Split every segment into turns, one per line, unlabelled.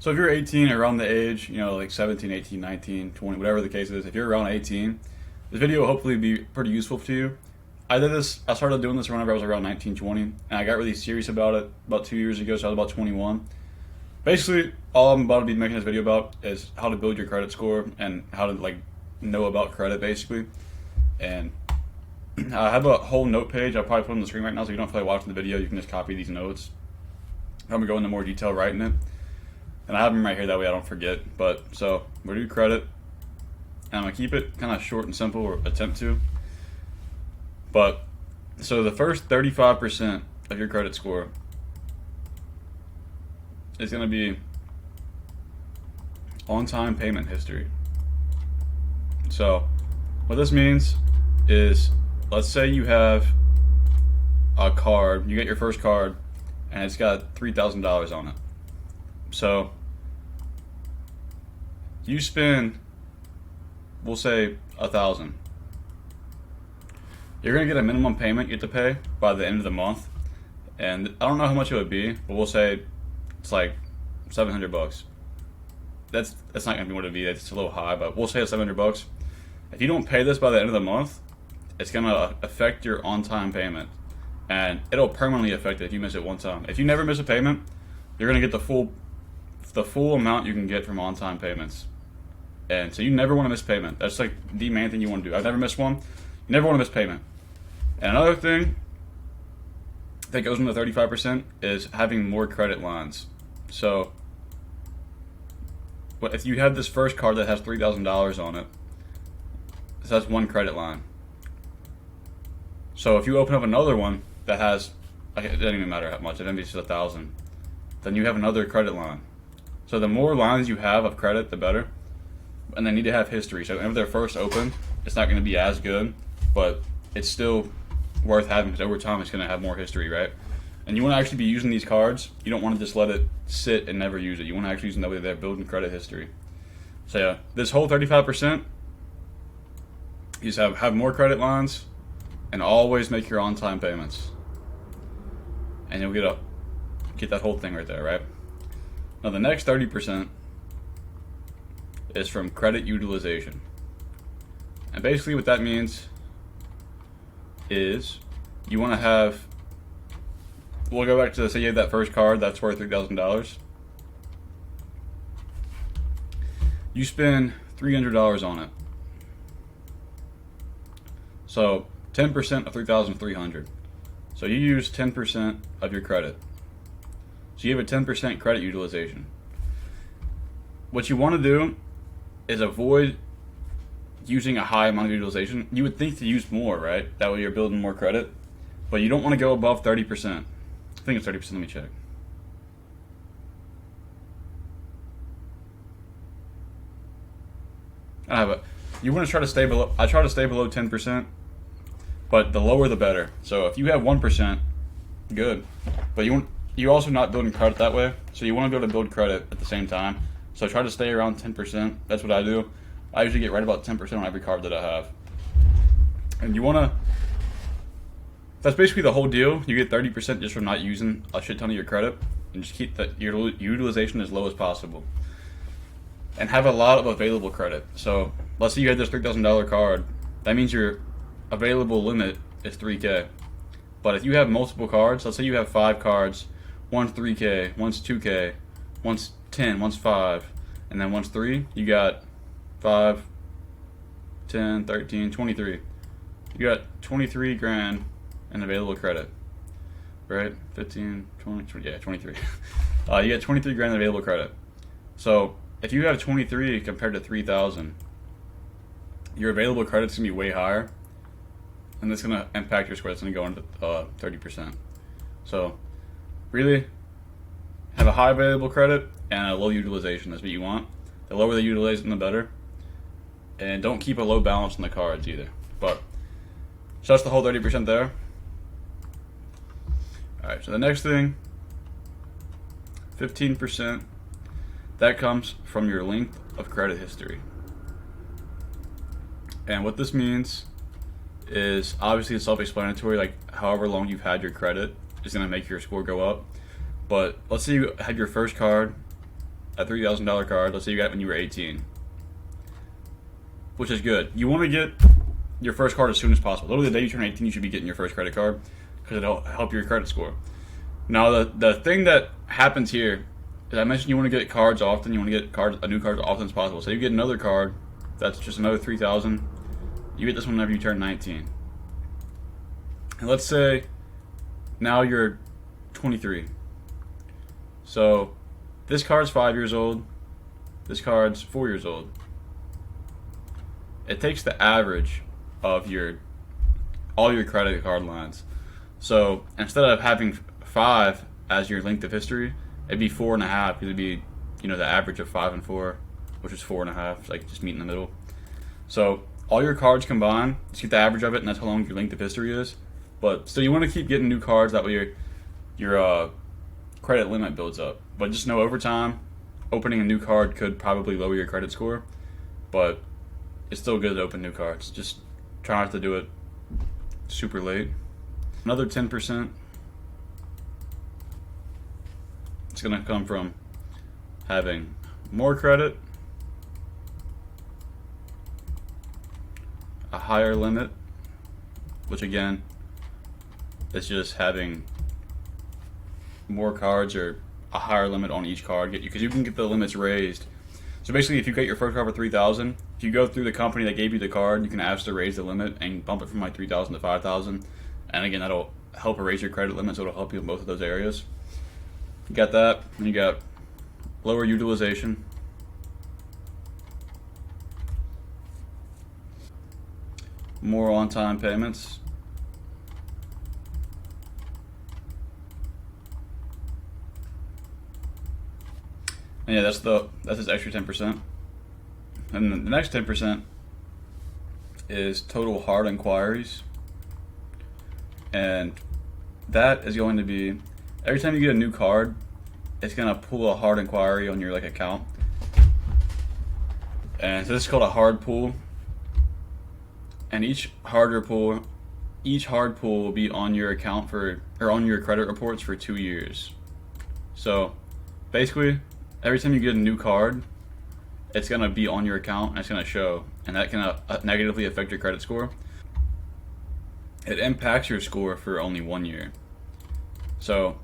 So if you're 18 or around the age, you know, like 17, 18, 19, 20, whatever the case is, if you're around 18, this video will hopefully be pretty useful to you. I started doing this whenever I was around 19, 20, and I got really serious about it about 2 years ago, so I was about 21. Basically, all I'm about to be making this video about is how to build your credit score and how to like know about credit basically. And I have a whole note page I'll probably put on the screen right now, so you don't feel like watching the video, you can just copy these notes. I'm gonna go into more detail writing it. And I have them right here, that way I don't forget. But so we're gonna do credit, and I'm gonna keep it kind of short and simple, or attempt to. But so the first 35% of your credit score is gonna be on-time payment history. So what this means is, let's say you have a card, you get your first card, and it's got $3,000 on it. So you spend, we'll say, 1,000. You're gonna get a minimum payment you have to pay by the end of the month, and I don't know how much it would be, but we'll say it's like $700. That's not gonna be what it'd be. It's a little high, but we'll say it's $700. If you don't pay this by the end of the month, it's gonna affect your on-time payment, and it'll permanently affect it if you miss it one time. If you never miss a payment, you're gonna get the full amount you can get from on-time payments. And so you never want to miss payment. That's like the main thing you want to do. I've never missed one. You never want to miss payment. And another thing that goes into 35% is having more credit lines. So if you have this first card that has $3,000 on it, so that's one credit line. So if you open up another one that has, it doesn't even matter how much, it maybe it's just 1,000, then you have another credit line. So the more lines you have of credit, the better. And they need to have history. So whenever they're first open, it's not going to be as good, but it's still worth having, because over time it's going to have more history, right? And you want to actually be using these cards. You don't want to just let it sit and never use it. You want to actually use them that way they're building credit history. So yeah, this whole 35%, you just have more credit lines and always make your on-time payments. And you'll get that whole thing right there, right? Now the next 30% is from credit utilization. And basically what that means is you want to have, we'll go back to, say you have that first card that's worth $3,000. You spend $300 on it. So 10% of $3,300. So you use 10% of your credit. So you have a 10% credit utilization. What you want to do is avoid using a high amount of utilization. You would think to use more, right? That way you're building more credit. But you don't want to go above 30%. I think it's 30%, let me check. You want to try to stay below, I try to stay below 10%, but the lower the better. So if you have 1%, good. But you're also not building credit that way, so you want to be able to build credit at the same time. So try to stay around 10%. That's what I do. I usually get right about 10% on every card that I have. And you want to, that's basically the whole deal. You get 30% just from not using a shit ton of your credit, and just keep your utilization as low as possible. And have a lot of available credit. So let's say you had this $3,000 card. That means your available limit is $3K. But if you have multiple cards, let's say you have 5 cards, one's $3K, one's $2K, one's 10, one's 5, and then one's 3, you got 5, 10, 13, 23. You got 23 grand in available credit, right? 15, 20, yeah, 23. You got 23 grand in available credit. So if you have 23 compared to 3,000, your available credit's gonna be way higher, and that's gonna impact your score. It's gonna go into 30%. So really have a high available credit and a low utilization. That's what you want. The lower the utilization, the better. And don't keep a low balance on the cards either. But so that's the whole 30% there. Alright, so the next thing, 15%, that comes from your length of credit history. And what this means is, obviously it's self-explanatory, like however long you've had your credit is going to make your score go up. But let's say you had your first card a $3,000 card. Let's say you got it when you were 18, which is good. You want to get your first card as soon as possible. Literally the day you turn 18, you should be getting your first credit card because it'll help your credit score. Now, the thing that happens here is I mentioned you want to get cards often. You want to get a new card as often as possible. So you get another card that's just another 3,000. You get this one whenever you turn 19. And let's say now you're 23. So this card's 5 years old. This card's 4 years old. It takes the average of all your credit card lines. So instead of having 5 as your length of history, it'd be 4.5 because it'd be, the average of 5 and 4, which is 4.5, like just meet in the middle. So all your cards combined, just get the average of it, and that's how long your length of history is. But still, you want to keep getting new cards. That way your credit limit builds up. But just know over time, opening a new card could probably lower your credit score. But it's still good to open new cards. Just try not to do it super late. Another 10%. It's going to come from having more credit, a higher limit, which again is just having more cards or a higher limit on each card, because you can get the limits raised. So basically, if you get your first card for 3,000, if you go through the company that gave you the card, you can ask to raise the limit and bump it from like 3,000 to 5,000. And again, that'll help raise your credit limit, so it'll help you in both of those areas. You got that, and you got lower utilization, more on-time payments, and yeah, that's his extra 10%. And the next 10% is total hard inquiries, and that is going to be every time you get a new card, it's gonna pull a hard inquiry on your account, and so this is called a hard pull. And each hard pull will be on your account or on your credit reports for 2 years. So basically, every time you get a new card, it's gonna be on your account and it's gonna show, and that can negatively affect your credit score. It impacts your score for only 1 year. So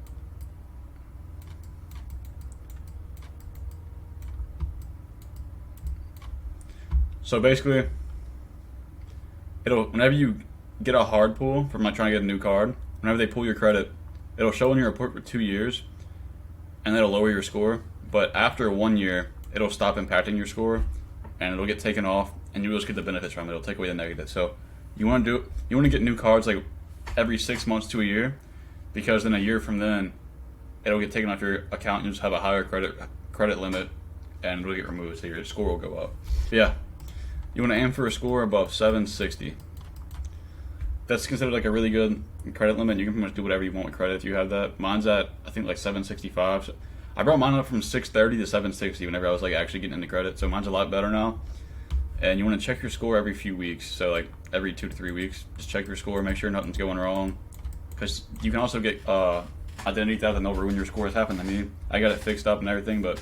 basically, whenever you get a hard pull from trying to get a new card, whenever they pull your credit, it'll show in your report for 2 years, and it'll lower your score. But after 1 year, it'll stop impacting your score, and it'll get taken off, and you'll just get the benefits from it. It'll take away the negative. So you want to get new cards like every 6 months to a year, because in a year from then, it'll get taken off your account, and you'll just have a higher credit limit, and it'll get removed, so your score will go up. But yeah. You want to aim for a score above 760. That's considered like a really good credit limit. You can pretty much do whatever you want with credit if you have that. Mine's at, I think, like 765. So I brought mine up from 630 to 760 whenever I was actually getting into credit. So mine's a lot better now. And you want to check your score every few weeks. So every 2 to 3 weeks, just check your score, make sure nothing's going wrong. Because you can also get identity theft and they'll ruin your score. It's happened to me. I got it fixed up and everything, but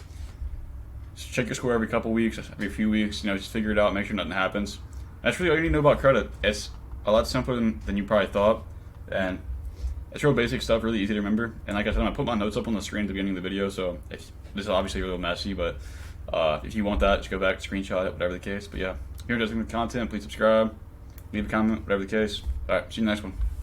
just check your score every couple weeks, every few weeks, just figure it out, make sure nothing happens. That's really all you need to know about credit. It's a lot simpler than you probably thought, and it's real basic stuff, really easy to remember. And like I said, I put my notes up on the screen at the beginning of the video, so this is obviously a little messy, but if you want that, just go back, screenshot it, whatever the case. But yeah, if you're interested in the content, please subscribe, leave a comment, whatever the case. Alright, see you in the next one.